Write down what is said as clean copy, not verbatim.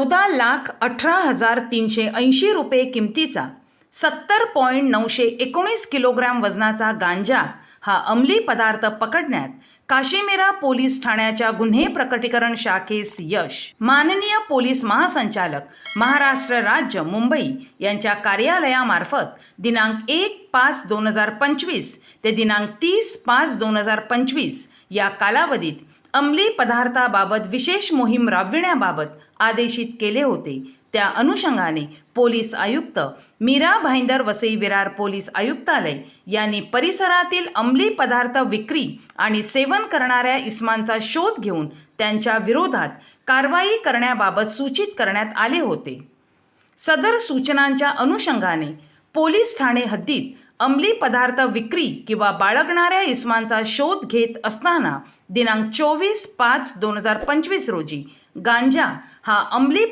14,18,380 रुपये किमतीचा 70.919 किलोग्रॅम वजनाचा गांजा हा अंमली पदार्थ पकडण्यात काशीमिरा पोलीस ठाण्याच्या गुन्हे प्रकटीकरण शाखेस यश. माननीय पोलीस महासंचालक महाराष्ट्र राज्य मुंबई यांच्या कार्यालयामार्फत दिनांक 1/5/2025 ते दिनांक 30/5/2025 या कालावधीत अंमली पदार्थाबाबत विशेष मोहीम राबविण्याबाबत आदेशित केले होते. त्या अनुषंगाने पोलीस आयुक्त मीरा भाईंदर वसई विरार पोलीस आयुक्तालय यांनी परिसरातील अंमली पदार्थ विक्री आणि सेवन करणाऱ्या इसमांचा शोध घेऊन त्यांच्या विरोधात कारवाई करण्याबाबत सूचित करण्यात आले होते. सदर सूचनांच्या अनुषंगाने पोलीस ठाणे हद्दीत अंमली पदार्थ विक्री किंवा बाळगणाऱ्या इसमांचा शोध घेत असताना दिनांक 24/5/2025 रोजी गांजा हा अंमली